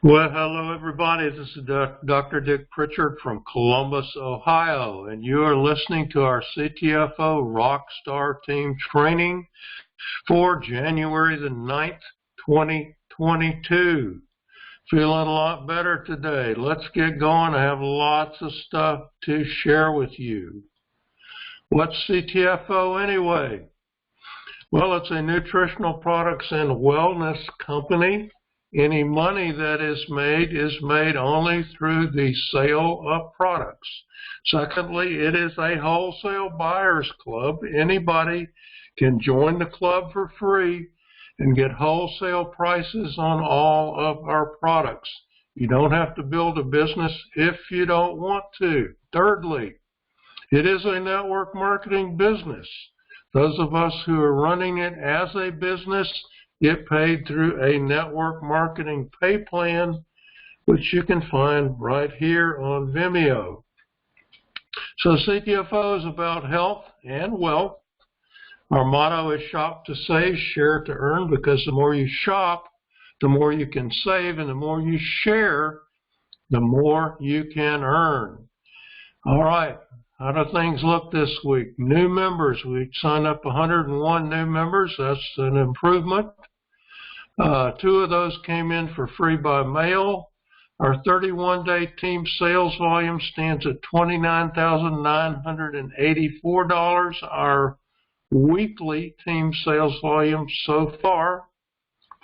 Well, hello everybody. This is Dr. Dick Pritchard from Columbus, Ohio, and you are listening to our CTFO Rockstar Team Training for January the 9th, 2022. Feeling a lot better today. Let's get going. I have lots of stuff to share with you. What's CTFO anyway? Well, it's a nutritional products and wellness company. Any money that is made only through the sale of products. Secondly, it is a wholesale buyers club. Anybody can join the club for free and get wholesale prices on all of our products. You don't have to build a business if you don't want to. Thirdly, it is a network marketing business. Those of us who are running it as a business get paid through a network marketing pay plan, which you can find right here on Vimeo. So CTFO is about health and wealth. Our motto is shop to save, share to earn, because the more you shop, the more you can save, and the more you share, the more you can earn. All right. How do things look this week? New members. We signed up 101 new members. That's an improvement. 2 of those came in for free by mail. Our 31-day team sales volume stands at $29,984. Our weekly team sales volume so far,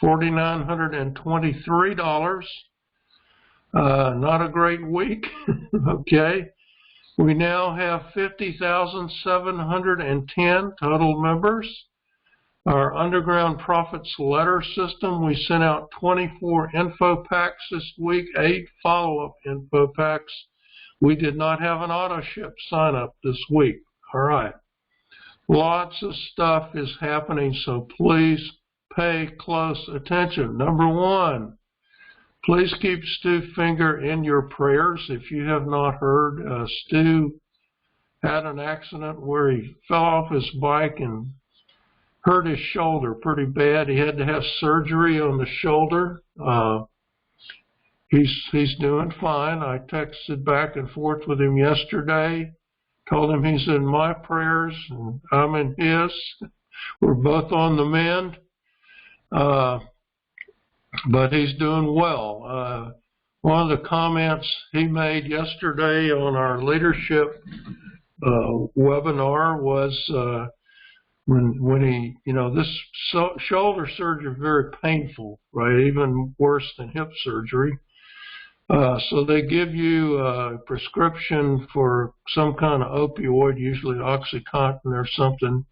$4,923. Not a great week, okay. We now have 50,710 total members. Our Underground Profits letter system, we sent out 24 info packs this week, 8 follow-up info packs. We did not have an auto ship sign up this week. All right. Lots of stuff is happening, so please pay close attention. Number 1, please keep Stu Finger in your prayers. If you have not heard, Stu had an accident where he fell off his bike and hurt his shoulder pretty bad. He had to have surgery on the shoulder. He's doing fine. I texted back and forth with him yesterday, told him he's in my prayers and I'm in his. We're both on the mend, but he's doing well. One of the comments he made yesterday on our leadership webinar was when he, this shoulder surgery is very painful, right? Even worse than hip surgery. So they give you a prescription for some kind of opioid, usually OxyContin or something.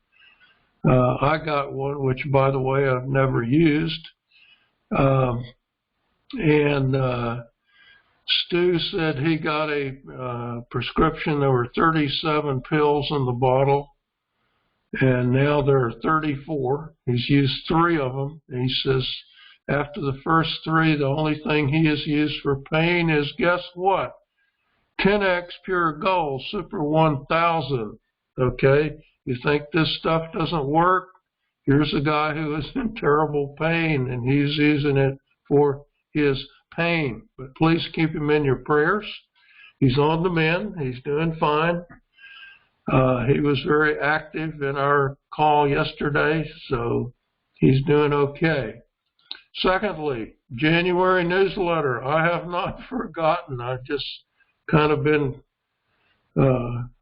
I got one, which, by the way, I've never used. Stu said he got a prescription. There were 37 pills in the bottle. And now there are 34. He's used 3 of them. And he says after the first 3, the only thing he has used for pain is, guess what? 10X Pure Gold Super 1000. Okay? You think this stuff doesn't work? Here's a guy who is in terrible pain, and he's using it for his pain. But please keep him in your prayers. He's on the mend. He's doing fine. He was very active in our call yesterday, so he's doing okay. Secondly, January newsletter. I have not forgotten. I've just kind of been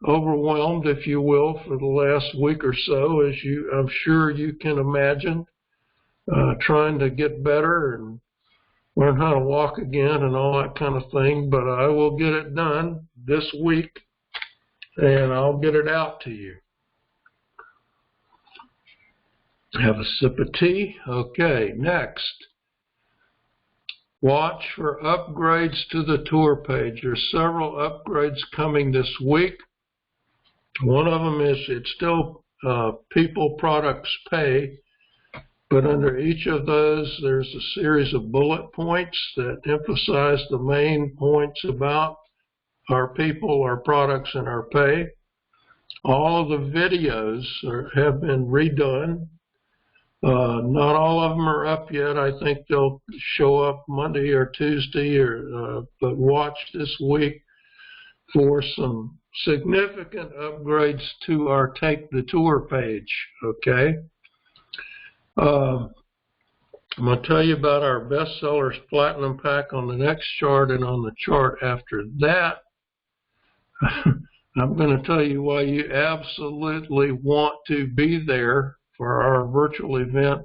overwhelmed, if you will, for the last week or so, as I'm sure you can imagine, trying to get better and learn how to walk again and all that kind of thing. But I will get it done this week, and I'll get it out to you. Have a sip of tea. Okay, next. Watch for upgrades to the tour page. There's several upgrades coming this week. One of them is it's still people, products, pay, but under each of those there's a series of bullet points that emphasize the main points about our people, our products, and our pay. All of the videos have been redone. Not all of them are up yet. I think they'll show up Monday or Tuesday, but watch this week for some significant upgrades to our Take the Tour page, okay? I'm going to tell you about our bestsellers Platinum Pack on the next chart, and on the chart after that, I'm going to tell you why you absolutely want to be there for our virtual event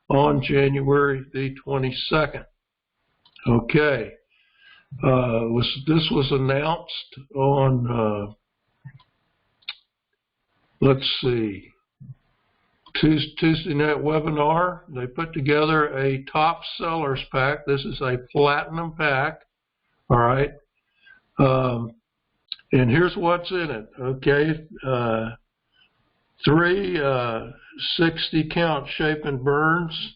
on January the 22nd. Okay. This was announced on, let's see, Tuesday night webinar. They put together a top sellers pack. This is a platinum pack. All right. And here's what's in it. Okay. 3 60 count shape and burns.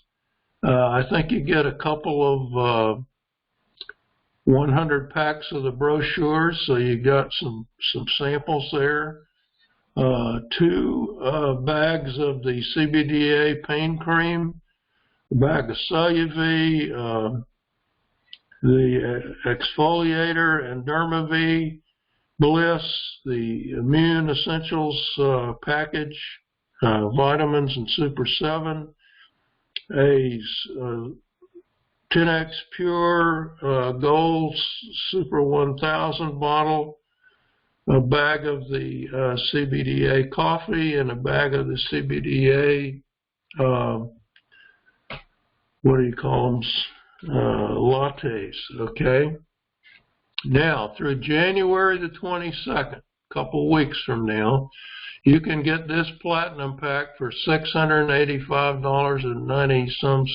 I think you get a couple of 100 packs of the brochures, so you got some samples there. 2 bags of the CBDA pain cream, a bag of Celluv, the exfoliator and Dermav, Bliss, the Immune Essentials package, vitamins and Super 7, a 10X Pure Gold Super 1000 bottle, a bag of the CBDA coffee, and a bag of the CBDA, what do you call them, lattes, okay? Now, through January the 22nd, a couple weeks from now, you can get this platinum pack for $685.90 some.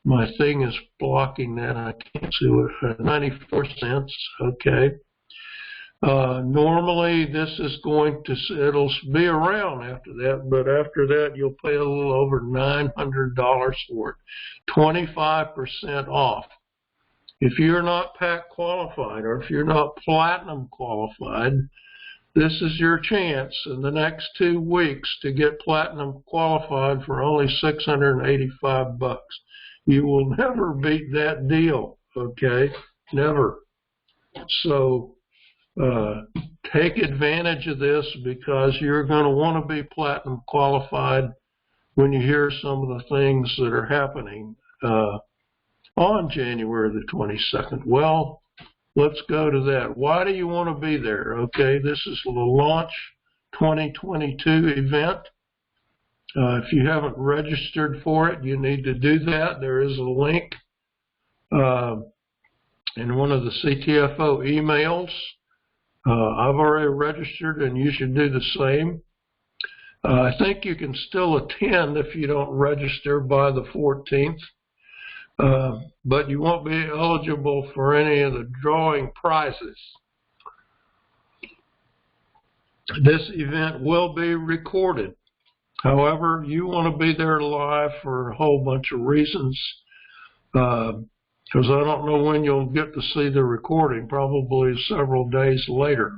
My thing is blocking that. I can't see what, 94 cents, okay. Normally, this is going to, it'll be around after that, but after that, you'll pay a little over $900 for it, 25% off. If you're not pack qualified, or if you're not platinum qualified, this is your chance in the next 2 weeks to get platinum qualified for only $685. You will never beat that deal, okay? Never. So take advantage of this, because you're going to want to be platinum qualified when you hear some of the things that are happening on January the 22nd. Well, let's go to that. Why do you want to be there? Okay, this is the Launch 2022 event. If you haven't registered for it, you need to do that. There is a link in one of the CTFO emails. I've already registered, and you should do the same. I think you can still attend if you don't register by the 14th. But you won't be eligible for any of the drawing prizes. This event will be recorded. However, you want to be there live for a whole bunch of reasons, because I don't know when you'll get to see the recording, probably several days later.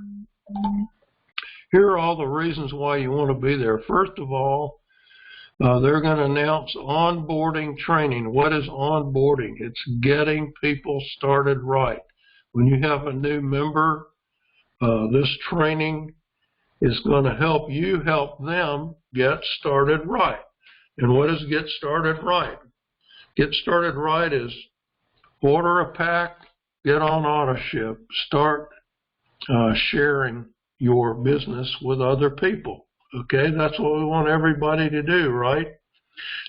Here are all the reasons why you want to be there. First of all, they're going to announce onboarding training. What is onboarding? It's getting people started right. When you have a new member, this training is going to help you help them get started right. And what is get started right? Get started right is order a pack, get on AutoShip, start sharing your business with other people. Okay, that's what we want everybody to do, right?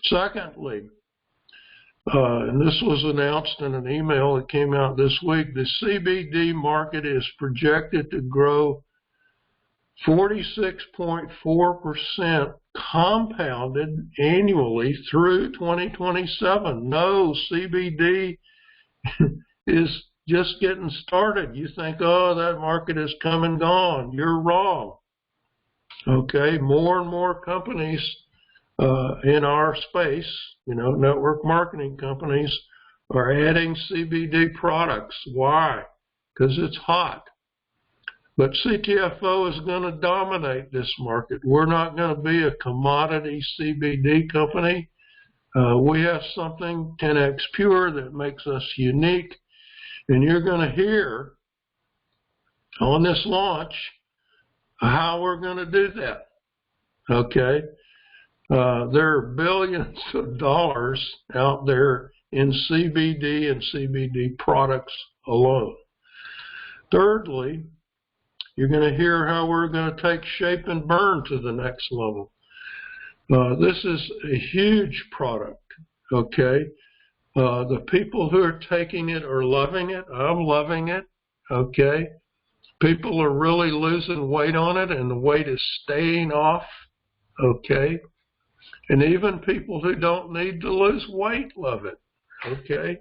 Secondly, and this was announced in an email that came out this week, the CBD market is projected to grow 46.4% compounded annually through 2027. No, CBD is just getting started. You think, oh, that market is come and gone. You're wrong. Okay, more and more companies in our space, you know, network marketing companies, are adding CBD products. Why? Because it's hot. But CTFO is going to dominate this market. We're not going to be a commodity CBD company. We have something 10x Pure that makes us unique. And you're going to hear on this launch how we're going to do that. Okay? There are billions of dollars out there in CBD and CBD products alone. Thirdly, you're going to hear how we're going to take Shape and Burn to the next level. This is a huge product, okay? The people who are taking it are loving it. I'm loving it, okay? People are really losing weight on it, and the weight is staying off, okay? And even people who don't need to lose weight love it, okay?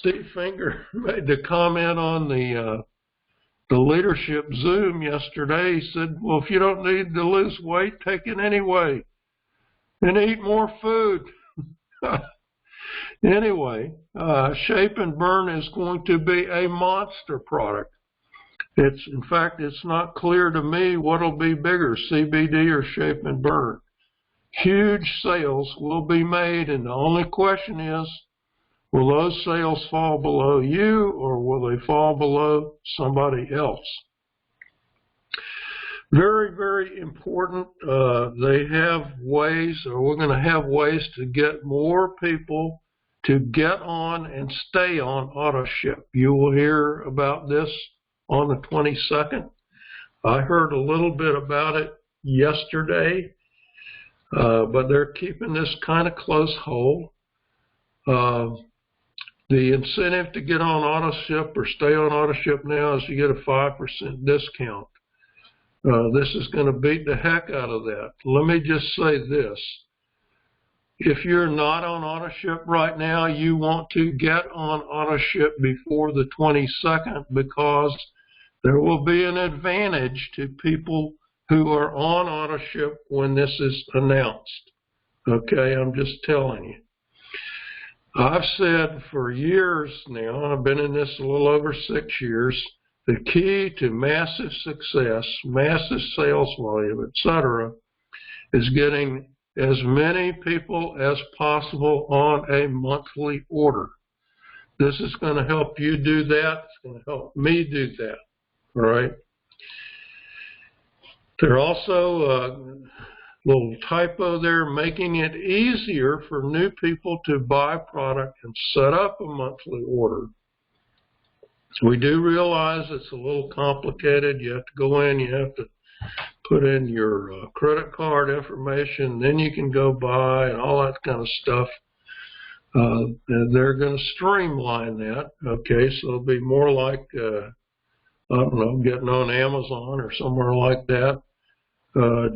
Steve Finger made the comment on the leadership Zoom yesterday. He said, well, if you don't need to lose weight, take it anyway and eat more food. Anyway, Shape and Burn is going to be a monster product. In fact, it's not clear to me what will be bigger, CBD or Shape and Burn. Huge sales will be made, and the only question is, will those sales fall below you, or will they fall below somebody else? Very, very important. They have ways, or we're going to have ways to get more people to get on and stay on AutoShip. You will hear about this on the 22nd. I heard a little bit about it yesterday, but they're keeping this kind of close hold. The incentive to get on AutoShip or stay on AutoShip now is you get a 5% discount. This is going to beat the heck out of that. Let me just say this. If you're not on AutoShip right now, you want to get on AutoShip before the 22nd, because there will be an advantage to people who are on AutoShip when this is announced. Okay, I'm just telling you. I've said for years now, I've been in this a little over 6 years, the key to massive success, massive sales volume, etc., is getting as many people as possible on a monthly order. This is going to help you do that. It's going to help me do that. All right. They're also little typo there, making it easier for new people to buy product and set up a monthly order. We do realize it's a little complicated. You have to go in, you have to put in your credit card information, then you can go buy and all that kind of stuff. And they're going to streamline that, okay, so it'll be more like, I don't know, getting on Amazon or somewhere like that.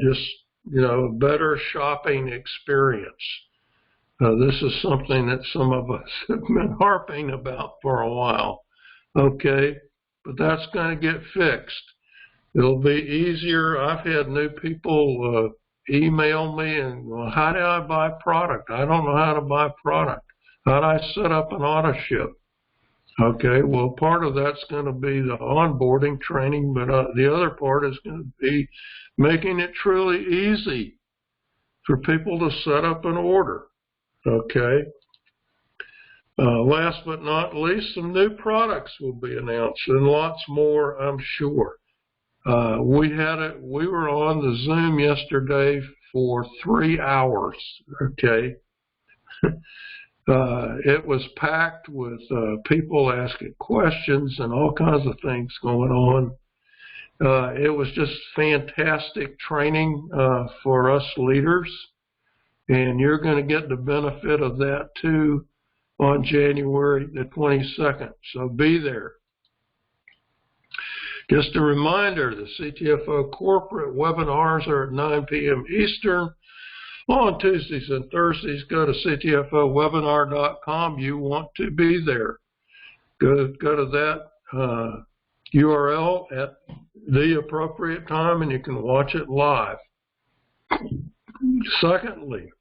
Just, you know, a better shopping experience. This is something that some of us have been harping about for a while, okay? But that's going to get fixed. It'll be easier. I've had new people email me and, well, how do I buy product? I don't know how to buy product. How do I set up an AutoShip? Okay, well, part of that's going to be the onboarding training, but the other part is going to be making it truly easy for people to set up an order. Okay. Last but not least, some new products will be announced, and lots more, I'm sure. We were on the Zoom yesterday for 3 hours. Okay. It was packed with people asking questions and all kinds of things going on. It was just fantastic training for us leaders, and you're going to get the benefit of that too on January the 22nd, so be there. Just a reminder, the CTFO corporate webinars are at 9 p.m. Eastern. On Tuesdays and Thursdays, go to ctfowebinar.com. You want to be there. Go to that URL at the appropriate time, and you can watch it live. Secondly,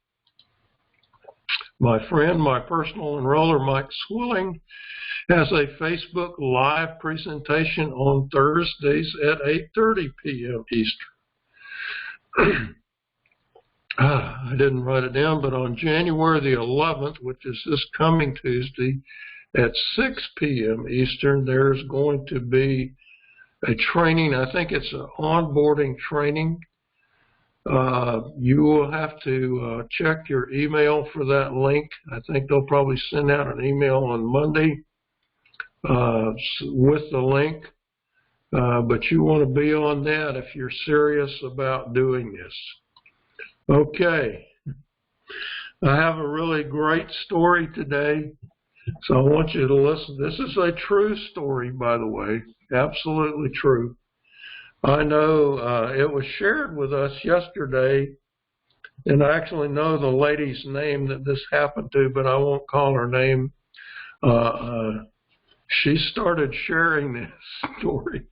My friend, my personal enroller, Mike Swilling, has a Facebook Live presentation on Thursdays at 8:30 p.m. Eastern. I didn't write it down, but on January the 11th, which is this coming Tuesday, at 6 p.m. Eastern, there's going to be a training. I think it's an onboarding training. You will have to check your email for that link. I think they'll probably send out an email on Monday with the link. But you want to be on that if you're serious about doing this. Okay. I have a really great story today, so I want you to listen. This is a true story, by the way, absolutely true. I know it was shared with us yesterday, and I actually know the lady's name that this happened to, but I won't call her name. She started sharing this story,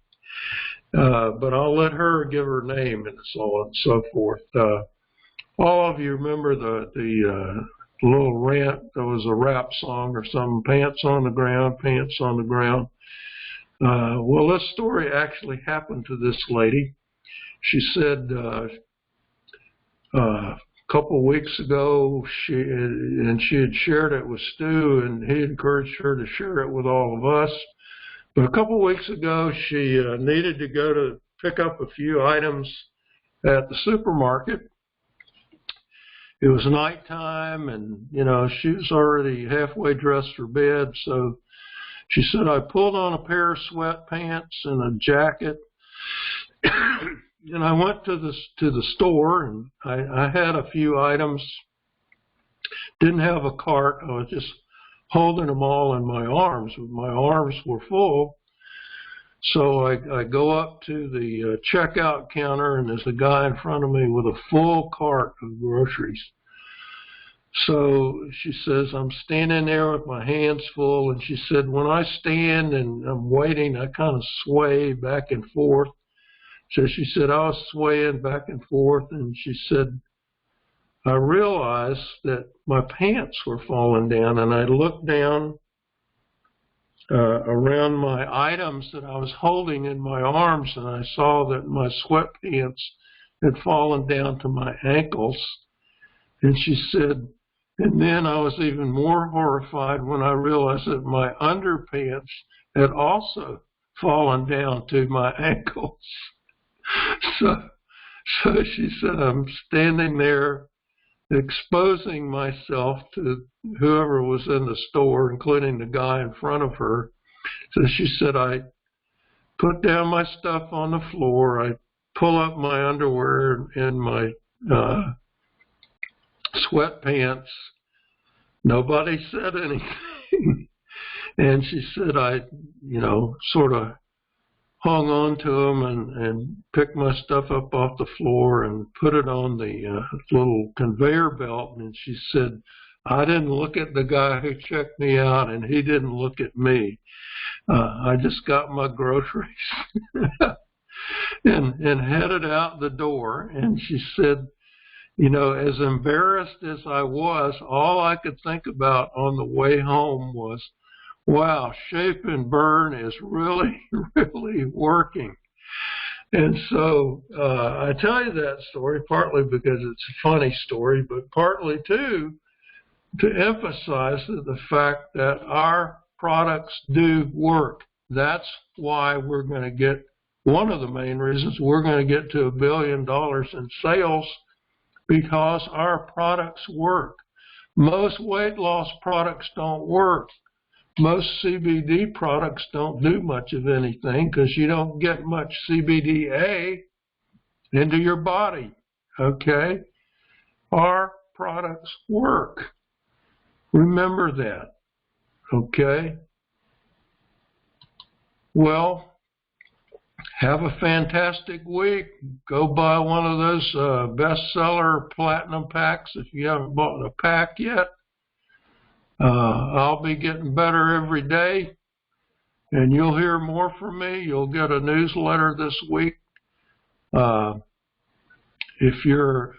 but I'll let her give her name and so on and so forth. All of you remember the little rant, there was a rap song or something, pants on the ground, pants on the ground. Well, this story actually happened to this lady. She said a couple of weeks ago, she had shared it with Stu, and he encouraged her to share it with all of us. But a couple of weeks ago, she needed to go to pick up a few items at the supermarket. It was nighttime, and, you know, she was already halfway dressed for bed, so she said, I pulled on a pair of sweatpants and a jacket, and I went to the store, and I had a few items. Didn't have a cart. I was just holding them all in my arms. My arms were full. So I go up to the checkout counter, and there's a guy in front of me with a full cart of groceries. So she says, I'm standing there with my hands full, and she said, when I stand and I'm waiting, I kind of sway back and forth. So she said, I was swaying back and forth, and she said, I realized that my pants were falling down, and I looked down around my items that I was holding in my arms, and I saw that my sweatpants had fallen down to my ankles. And she said, and then I was even more horrified when I realized that my underpants had also fallen down to my ankles. So she said, I'm standing there exposing myself to whoever was in the store, including the guy in front of her. So she said, I put down my stuff on the floor. I pull up my underwear and my sweatpants. Nobody said anything. And she said, I, you know, sort of hung on to them and picked my stuff up off the floor and put it on the little conveyor belt. And she said, I didn't look at the guy who checked me out, and he didn't look at me. I just got my groceries and headed out the door. And she said, you know, as embarrassed as I was, all I could think about on the way home was, wow, Shape and Burn is really, really working. And so I tell you that story partly because it's a funny story, but partly, too, to emphasize the fact that our products do work. That's why we're going to get, one of the main reasons we're going to get to $1 billion in sales, because our products work. Most weight loss products don't work. Most CBD products don't do much of anything because you don't get much CBDA into your body, okay? Our products work. Remember that, okay? Well, have a fantastic week. Go buy one of those bestseller platinum packs if you haven't bought a pack yet. I'll be getting better every day, and you'll hear more from me. You'll get a newsletter this week. If you're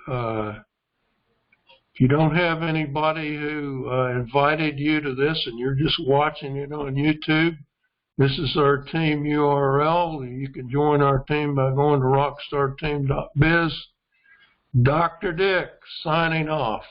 If you don't have anybody who invited you to this and you're just watching it on YouTube, this is our team URL. You can join our team by going to rockstarteam.biz. Dr. Dick, signing off.